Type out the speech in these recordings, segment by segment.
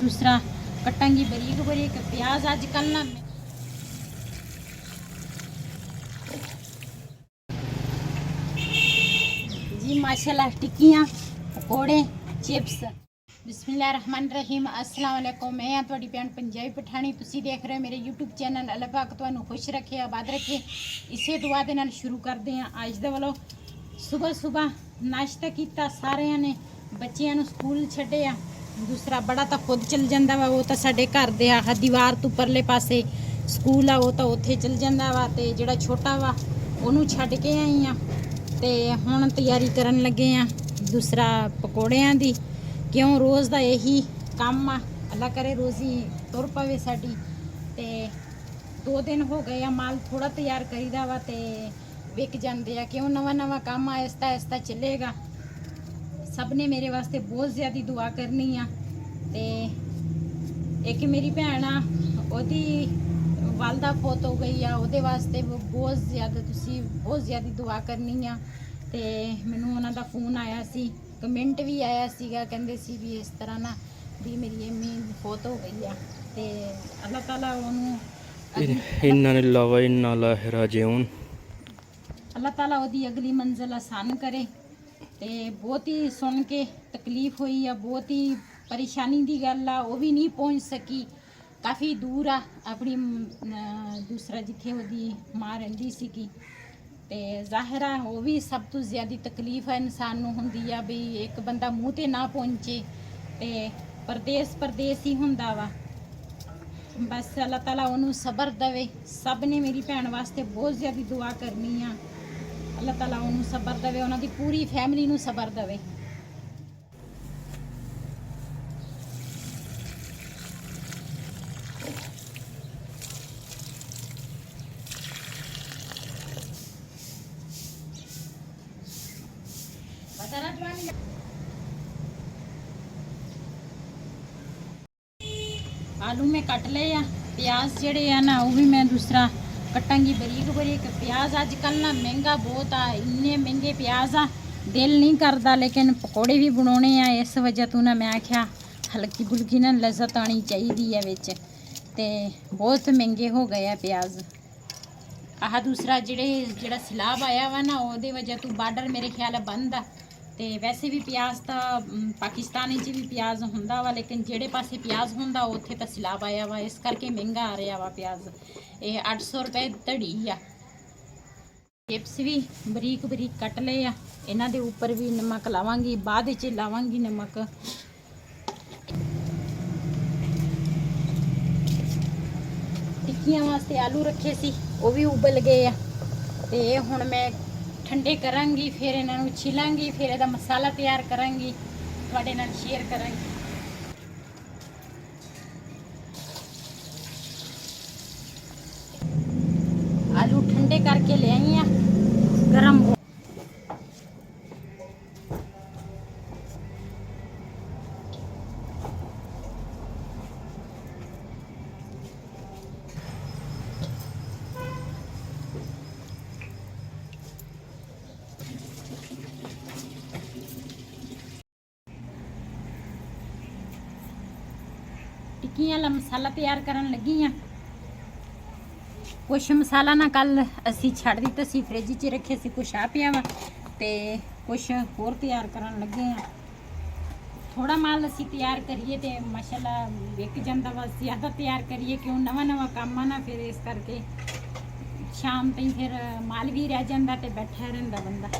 दूसरा कटांगी बारीक बारीक प्याज आजकल ना जी माशाल्लाह टिक्कियां पकौड़े चिप्स बिस्मिल्लाहिर्रहमानिर्रहीम अस्सलाम वालेकुम। मैं हाँ तुहाडी भैन पंजाबी पठानी। तुसीं देख रहे हो मेरे यूट्यूब चैनल। अल्लाह पाक तुहानूं खुश रखे आबाद रखे। इसे दुआ दे नाल शुरू करते हैं अज दे वालों। सुबह सुबह नाश्ता किया सारिਆਂ ने, बच्चिਆਂ ਨੂੰ स्कूल छड्डिया। दूसरा बड़ा तो खुद चल जाता वा, वो तो साडे घर दे आह दीवार तो परले पासे स्कूल आ, वो तो उत्थे चल जाता वा। ते जिहड़ा छोटा वा उहनूं छड्ड के आई आ ते हुण तैयारी करन लगे आ दूसरा पकौड़ियां दी। क्यों रोज़ दा यही काम आ, अल्लाह करे रोज़ी तुर पवे साडी। ते 2 दिन हो गए आ, माल थोड़ा तैयार करीदा वा ते विक जाते हैं। क्यों नवा नवा काम आहिस्ता आहिस्ता चलेगा। सब ने मेरे वास्ते बहुत ज़्यादा दुआ करनी आ। ते एक मेरी भैन आ, ओदी वालदा फौत हो गई आ, ओदे वास्ते बहुत ज़्यादा तुसी बहुत ज़्यादा दुआ करनी आ। ते मैनूं उन्हां दा फोन आया सी, कमेंट भी आया सीगा, कहंदे सी भी इस तरह ना भी मेरी अम्मी फौत हो गई आ। ते अल्लाह ताला उन्होंने इन्ना लिल्लाहि व इन्ना इलैहि राजिऊन, अल्लाह ताला ओदी अगली मंजिल आसान करे। ते बहुत ही सुन के तकलीफ हुई आ, बहुत ही परेशानी दी गल आ। वो भी नहीं पहुँच सकी, काफ़ी दूर आ अपनी दूसरा जिथे ओदी माँ रहिंदी सीगी। ते ज़ाहिर आ वो भी सब तो ज़्यादा तकलीफ है इंसान नूं हुंदी आ भी एक बंदा मूँह ते ना पहुँचे। ते परदेस परदेस ही हुंदा वा। बस अल्लाह ताला उन्होंने सबर दवे। सब ने मेरी भैन वास्ते बहुत ज़्यादा दुआ करनी आ। अल्लाह ताला उन्होंने सबर दवे, उन्होंने पूरी फैमिली नूं सबर दवे। आलू में कट ले आ, प्याज जड़े आ ना वो भी मैं दूसरा कटांगी बारीक बारीक। प्याज अजकल ना महंगा बहुत आ, इन्ने महंगे प्याज आ दिल नहीं करता, लेकिन पकौड़े भी बनाने आ। इस वजह तो ना मैं आख्या हल्की फुल्की ना लज्जत आनी चाहिए है विच। ते बहुत महंगे हो गए आ प्याज। आह दूसरा जेड़ा सैलाब आया वा ना वो वजह तो बार्डर मेरे ख्याल बंद आ। ते वैसे भी प्याज तो पाकिस्तान च भी प्याज हुंदा वा, लेकिन जेड़े पासे प्याज हुंदा उत्थे तो सैलाब आया वा, इस करके महंगा आ रहा वा प्याज। ये 800 रुपए धड़ी आ। चिप्स भी बरीक बरीक कट ले आ, इन्हां दे उपर भी नमक लावांगी, बाद च लावांगी नमक। टिक्कियां वास्ते आलू रखे सी वो भी उबल गए आ। ते हुण मैं ठंडे करांगी, फिर इन्हां नूं छिलांगी, फिर इहदा मसाला तैयार करांगी, तुहाडे नाल शेयर करांगी। आलू ठंडे करके ले आई आ गरम हो। टिक्कियां ला मसाला तैयार करन लगी हाँ। कुछ मसाला ना कल असी छड़ दिता सी, फ्रिज च रखे सी, कुछ आ पिया वा ते कुछ होर तैयार करन लगे हैं। थोड़ा माल असी तैयार करिए तो माशाल्लाह विक जाता वा, ज़्यादा तैयार करिए क्यों नवा नवा काम आ ना, फिर इस करके शाम तक फिर माल भी रह जाता तो बैठा रहिंदा बंदा।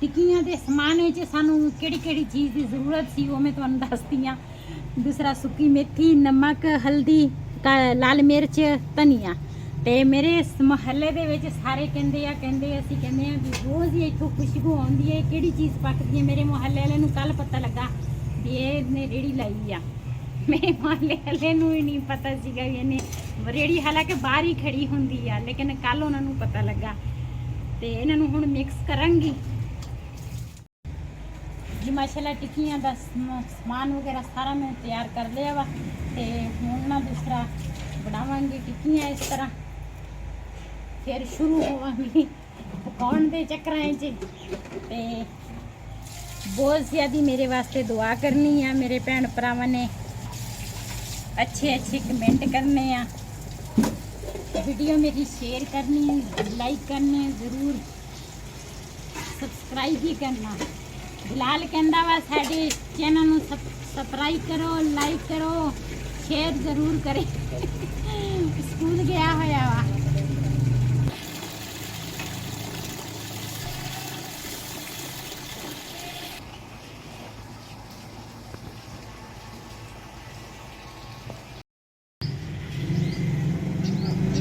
टिक्कियां दे समान विच सानू केड़ी चीज़ की जरूरत सी वो मैं तुहानूं दसदी आं। दूसरा सुक्की मेथी, नमक, हल्दी, लाल मिर्च, धनिया। ते मेरे इस महल्ले दे विच सारे कहंदे असीं कहंदे आ भी रोज़ ही इत्थों खुशबू आउंदी है, केड़ी चीज़ पकदी है। मेरे मुहल्ले वाले नूं कल पता लगा भी इहने रेड़ी लाई आ। मेरे मुहल्ले वाले नूं ही नहीं पता सीगा भी इहने रेड़ी, हालांकि बाहर ही खड़ी हुंदी आ, लेकिन कल उन्हां नूं पता लगा। ते इन्हां नूं हुण मिक्स करांगी जी। माशाल्लाह टिक्कियां दा समान वगैरह सारा मैं तैयार कर लिया वा। ते हुण ना दूसरा बनावांगी टिक्कियां इस तरह, फिर शुरू होवांगी पकाउण दे चक्करां च। ते बहुत ज़्यादा मेरे वास्ते दुआ करनी है। मेरे भैन भरावां ने अच्छे अच्छे कमेंट करने हैं, वीडियो मेरी शेयर करनी है, लाइक करने ज़रूर, सब्सक्राइब भी करना। बिलाल कहंदा वा साडे चैनल नूं सब्सक्राइब करो, लाइक करो, शेयर ज़रूर करें। स्कूल गया होया वा।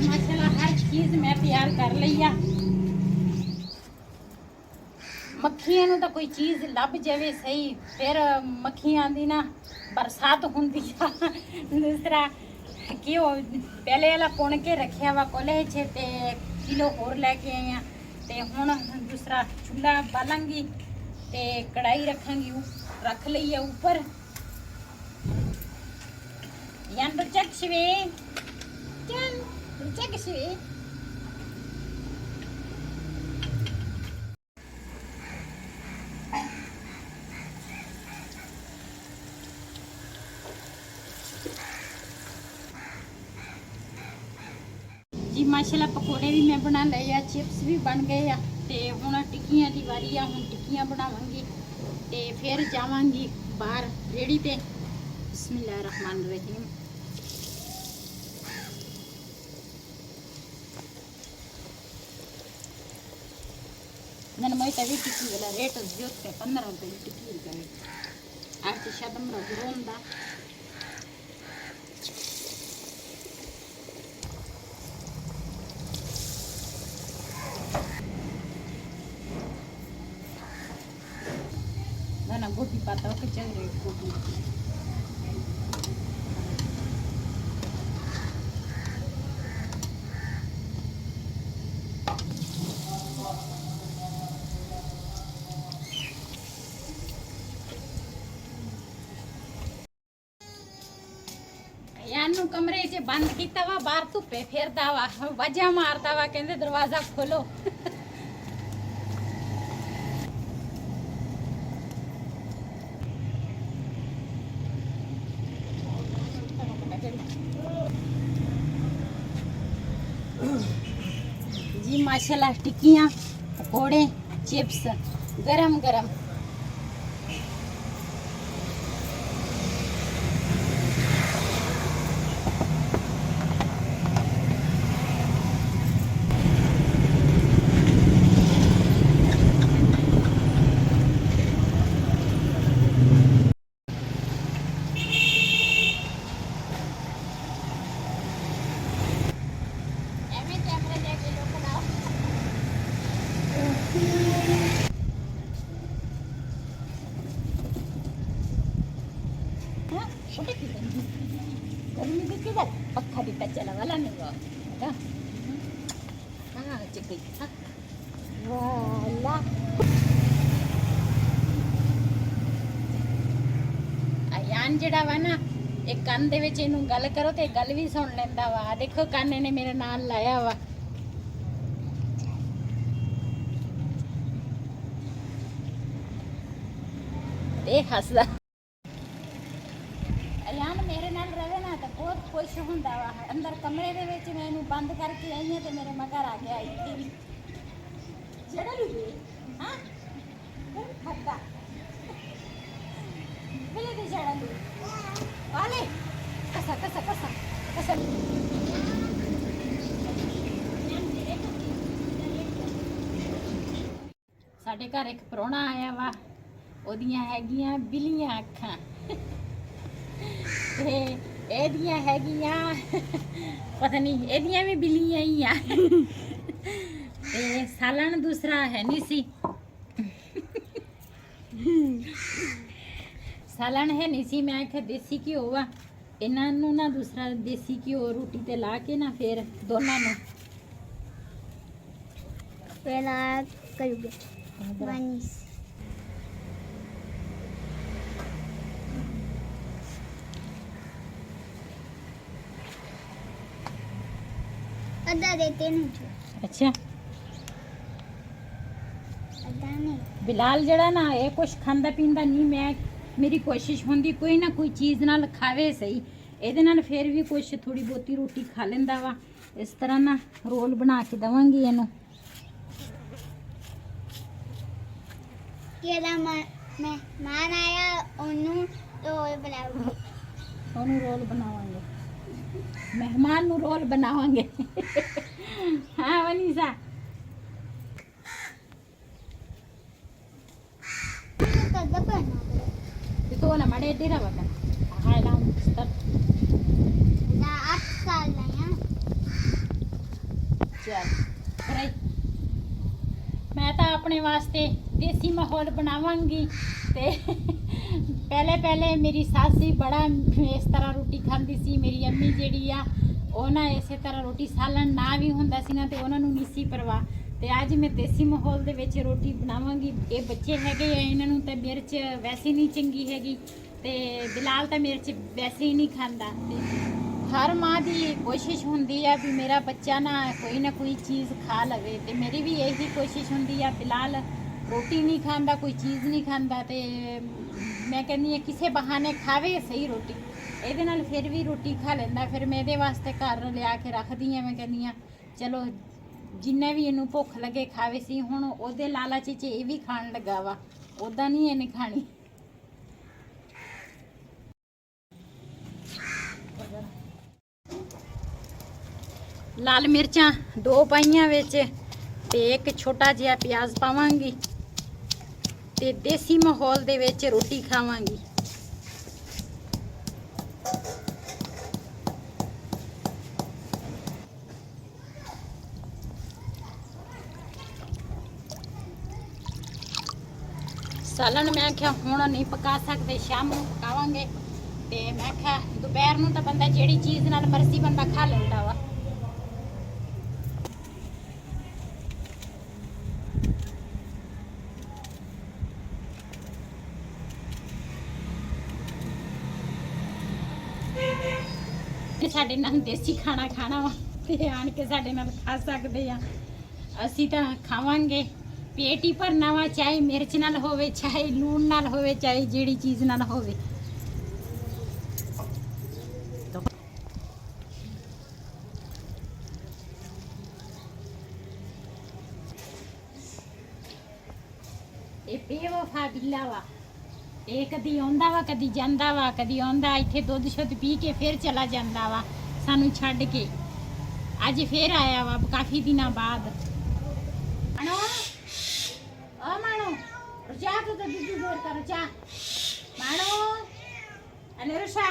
माशाल्लाह हर चीज़ मैं तैयार कर ली आ। मक्खियां नूं तां कोई चीज़ लभ जावे सही, फिर मक्खियां दी ना बरसात हुंदी आ। दूसरा घ्यो पहले वाला पुण के रखिया वा कोले च ते किलो होर लैके आई आ ते हुण दूसरा चूल्हा बालांगी ते कढ़ाई रखांगी, रख लई है ऊपर। यान रुचक शिवे चल रुचक शिवे। जी माशाल्लाह पकौड़े भी मैं बना लए आ, चिप्स भी बन गए आ ते हुण टिक्कियां दी वारी आ। हुण टिक्कियां बनावांगी ते फिर जावांगी बाहर रेड़ी ते। बिस्मिल्लाहिर्रहमानिर्रहीम। नन मैं तवी टिक्की वाला रेट जोते 15 रुपए की टिक्की गए आज शदम रोंदा। ना गोभी पाता के चल रही गोभी। यानू कमरे च बंद किया वा, बाहर धुप्पे फिरदा वा, वजा मारदा वा, कहंदे दरवाजा खोलो। जी माशाल्लाह टिक्कियां पकौड़े चिप्स गरम गरम। गर्मी दी किधर पक्का दिता चला वाला नहीं वो हाँ चिकनी वाला आयान जड़ा वा ना एक कान दे विच इनू गल करो ते गल भी सुन लेंदा वा। देखो काने ने मेरे नाल लाया वा। देख हसदा यान मेरे नाल रहे ना तो बहुत खुश हुंदा वा। अंदर कमरे दे विच मैं इनू बंद करके आई हां ते मेरे मगर आ गया इत्थे भी जड़ा लुगे हां खद्दा बिले दे जड़ा लु वाले कसा कसा कसा कसा साडे घर एक प्राहुणा आया वा, ओदियां हैगियां बिलियां अखां ते एदियां हैगियां पता नहीं एदियां भी बिलियां ही आ ते सालन दूसरा है नहीं सी। सालन है नहीं सी, मैं आख्या देसी घ्यो वा इन्हां नूं ना दूसरा देसी घ्यो रोटी ते ला के ना फिर दोनों नूं पहला करूँगे वानिस अदा देते नहीं जो। अच्छा अदा नहीं ਬਿਲਾਲ ਜਿਹੜਾ ਨਾ ਇਹ ਕੁਛ ਖਾਂਦਾ ਪੀਂਦਾ ਨਹੀਂ, ਮੈਂ ਮੇਰੀ ਕੋਸ਼ਿਸ਼ ਹੁੰਦੀ ਕੋਈ ਨਾ ਕੋਈ ਚੀਜ਼ ਨਾਲ ਖਾਵੇ ਸਹੀ, ਇਹਦੇ ਨਾਲ ਫਿਰ ਵੀ ਕੁਛ ਥੋੜੀ ਬਹੁਤੀ ਰੋਟੀ ਖਾ ਲੈਂਦਾ ਵਾ। ਇਸ ਤਰ੍ਹਾਂ ਨਾ ਰੋਲ ਬਣਾ ਕੇ ਦਵਾਂਗੀ ਇਹਨੂੰ। ਕਿਹੜਾ ਮਹਿਮਾਨ ਆਇਆ ਉਹਨੂੰ ਰੋਲ ਬਣਾਉ। ਉਹਨੂੰ ਰੋਲ ਬਣਾਵਾਂਗੇ, ਮਹਿਮਾਨ ਨੂੰ ਰੋਲ ਬਣਾਵਾਂਗੇ। ਹਾਂ ਵਨੀਸਾ ਕਦ ਬਣਾਉ itu na made dira baka hai lam start ਨਾ 8 ਸਾਲ ਦਾ ਆ। ਚੱਲ ਕਰਾਈ। ਮੈਂ ਤਾਂ ਆਪਣੇ ਵਾਸਤੇ ਦੇਸੀ ਮਾਹੌਲ ਬਣਾਵਾਂਗੀ ਤੇ ਪਹਿਲੇ ਮੇਰੀ ਸੱਸ ਸੀ ਬੜਾ ਇਸ ਤਰ੍ਹਾਂ ਰੋਟੀ ਖਾਂਦੀ ਸੀ। ਮੇਰੀ ਅੰਮੀ ਜਿਹੜੀ ਆ ਉਹ ਨਾ ਇਸੇ ਤਰ੍ਹਾਂ ਰੋਟੀ ਸਾਲਣ ਨਾ ਵੀ ਹੁੰਦਾ ਸੀ ਨਾ ਤੇ ਉਹਨਾਂ ਨੂੰ ਨਹੀਂ ਸੀ ਪਰਵਾਹ। ਤੇ ਅੱਜ ਮੈਂ ਦੇਸੀ ਮਾਹੌਲ ਦੇ ਵਿੱਚ ਰੋਟੀ ਬਣਾਵਾਂਗੀ। ਇਹ ਬੱਚੇ ਹੈਗੇ ਆ, ਇਹਨਾਂ ਨੂੰ ਤਾਂ ਮਿਰਚ ਵੈਸੇ ਨਹੀਂ ਚੰਗੀ ਹੈਗੀ ਤੇ ਬਿਲਾਲ ਤਾਂ ਮਿਰਚ ਵੈਸੇ ਹੀ ਨਹੀਂ ਖਾਂਦਾ। ਤੇ ਹਰ ਮਾਂ ਦੀ ਕੋਸ਼ਿਸ਼ ਹੁੰਦੀ ਆ ਵੀ ਮੇਰਾ ਬੱਚਾ ਨਾ ਕੋਈ ਚੀਜ਼ ਖਾ ਲਵੇ ਤੇ ਮੇਰੀ ਵੀ ਇਹੀ ਕੋਸ਼ਿਸ਼ ਹੁੰਦੀ ਆ। ਬਿਲਾਲ ਰੋਟੀ ਨਹੀਂ ਖਾਂਦਾ, ਕੋਈ ਚੀਜ਼ ਨਹੀਂ ਖਾਂਦਾ ਤੇ ਮੈਂ ਕਹਿੰਦੀ ਆ ਕਿਸੇ ਬਹਾਨੇ ਖਾਵੇ ਸਹੀ ਰੋਟੀ, ਇਹਦੇ ਨਾਲ ਫਿਰ ਵੀ ਰੋਟੀ ਖਾ ਲੈਂਦਾ। ਫਿਰ ਮੈਂ ਇਹਦੇ ਵਾਸਤੇ ਘਰ ਲਿਆ ਕੇ ਰੱਖਦੀ ਆ। ਮੈਂ ਕਹਿੰਦੀ ਆ ਚਲੋ ਜਿੰਨਾ ਵੀ ਇਹਨੂੰ ਭੁੱਖ ਲੱਗੇ ਖਾਵੇ ਸੀ। ਹੁਣ ਉਹਦੇ ਲਾਲਚ 'ਚ ਇਹ ਵੀ ਖਾਣ ਲੱਗਾ ਵਾ, ਉੱਦਾਂ ਨਹੀਂ ਇਹਨੇ ਖਾਣੀ। ਲਾਲ ਮਿਰਚਾਂ 2 ਪਾਈਆਂ ਵਿੱਚ ਤੇ ਇੱਕ ਛੋਟਾ ਜਿਹਾ ਪਿਆਜ਼ ਪਾਵਾਂਗੀ ਤੇ ਦੇਸੀ ਮਾਹੌਲ ਦੇ ਵਿੱਚ ਰੋਟੀ ਖਾਵਾਂਗੀ। ਸਾਲਣ ਮੈਂ ਕਿਹਾ ਹੁਣ ਨਹੀਂ ਪਕਾ ਸਕਦੇ, ਸ਼ਾਮ ਨੂੰ ਪਕਾਵਾਂਗੇ। ਤੇ ਮੈਂ ਕਿਹਾ ਦੁਪਹਿਰ ਨੂੰ ਤਾਂ ਬੰਦਾ ਜਿਹੜੀ ਚੀਜ਼ ਨਾਲ ਮਰਜ਼ੀ ਬੰਦਾ ਖਾ ਲੈਂਦਾ ਵਾ। ਸਾਡੇ ਨਾਲ ਦੇਸੀ ਖਾਣਾ ਖਾਣਾ ਵਾ ਤੇ ਆਣ ਕੇ ਸਾਡੇ ਨਾਲ ਖਾ ਸਕਦੇ ਆ। ਅਸੀਂ ਤਾਂ ਖਾਵਾਂਗੇ, ਪੇਟ ਹੀ ਭਰਨਾ ਵਾ, ਚਾਹੇ ਮਿਰਚ ਨਾਲ ਹੋਵੇ, ਚਾਹੇ ਲੂਣ ਨਾਲ ਹੋਵੇ, ਚਾਹੇ ਜਿਹੜੀ ਚੀਜ਼ ਨਾਲ ਹੋਵੇ। ਇਹ ਬੇਵਫਾ ਬਿੱਲਾ ਵਾ, ਇਹ ਕਦੀ ਆਉਂਦਾ ਵਾ ਕਦੀ ਜਾਂਦਾ ਵਾ, ਕਦੀ ਆਉਂਦਾ ਇੱਥੇ ਦੁੱਧ ਸ਼ੁੱਧ ਪੀ ਕੇ ਫਿਰ ਚਲਾ ਜਾਂਦਾ ਵਾ ਸਾਨੂੰ ਛੱਡ ਕੇ। ਅੱਜ ਫਿਰ ਆਇਆ ਵਾ ਕਾਫੀ ਦਿਨਾਂ ਬਾਅਦ। ਮਾਣੋ ਓ ਮਾਣੋ ਰਜਾ ਤੂੰ ਤਾਂ ਦੁੱਧ ਗੋਰ ਕਰ ਰਜਾ ਮਾਣੋ ਅਲੇ ਰਸ਼ਾ।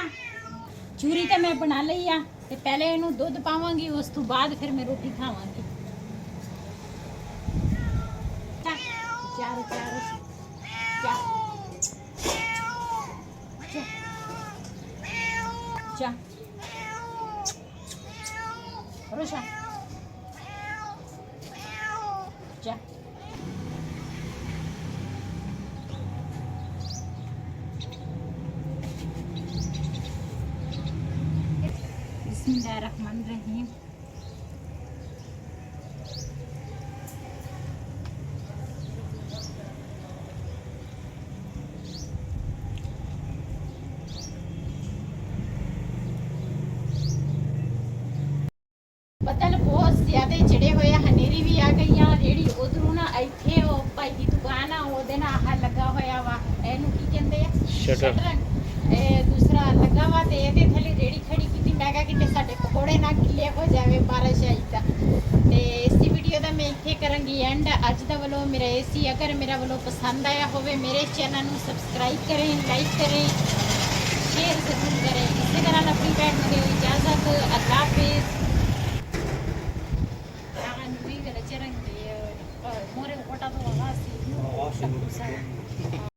ਚੂਰੀ ਤਾਂ ਮੈਂ ਬਣਾ ਲਈ ਆ ਤੇ ਪਹਿਲੇ ਇਹਨੂੰ ਦੁੱਧ ਪਾਵਾਂਗੀ, ਉਸ ਤੋਂ ਬਾਅਦ ਫਿਰ ਮੈਂ ਰੋਟੀ ਖਾਵਾਂਗੀ। ਚਾਰ ਚਾਰ ਚਾਰ जा रोशा जा। बिस्मिल्लाहिर्रहमानिर्रहीम। ਬੱਦਲ ਬਹੁਤ ਜ਼ਿਆਦਾ ਚੜੇ ਹੋਏ ਆ, ਹਨੇਰੀ ਵੀ ਆ ਗਈ ਆ। ਜਿਹੜੀ ਉਧਰੋਂ ਨਾ ਇੱਥੇ ਉਹ ਭਾਈ ਦੀ ਦੁਕਾਨ ਆ ਉਹਦੇ ਨਾਲ ਆਹ ਲੱਗਾ ਹੋਇਆ ਵਾ, ਇਹਨੂੰ ਕੀ ਕਹਿੰਦੇ ਆ ਸ਼ਟਰ। ਇਹ ਦੂਸਰਾ ਲੱਗਾ ਵਾ ਤੇ ਇਹਦੇ ਥੱਲੇ ਰੇੜੀ ਖੜੀ ਕੀਤੀ। ਮੈਂ ਕਿਹਾ ਕਿਤੇ ਸਾਡੇ ਪਕੌੜੇ ਨਾ ਗਿੱਲੇ ਹੋ ਜਾਵੇ ਬਾਰਿਸ਼ ਆਈ ਤਾਂ। ਤੇ ਇਸੀ ਵੀਡੀਓ ਦਾ ਮੈਂ ਇੱਥੇ ਕਰਾਂਗੀ ਐਂਡ। ਅੱਜ ਦਾ ਵੱਲੋਂ ਮੇਰਾ ਇਹ ਸੀ, ਅਗਰ ਮੇਰਾ ਵੱਲੋਂ ਪਸੰਦ ਆਇਆ ਹੋਵੇ ਮੇਰੇ ਚੈਨਲ ਨੂੰ ਸਬਸਕ੍ਰਾਈਬ ਕरें, ਲਾਈਕ करें, शेयर जरूर करें। इसी तरह अपनी भैन को इजाज़त। अल्लाह हाफिज़।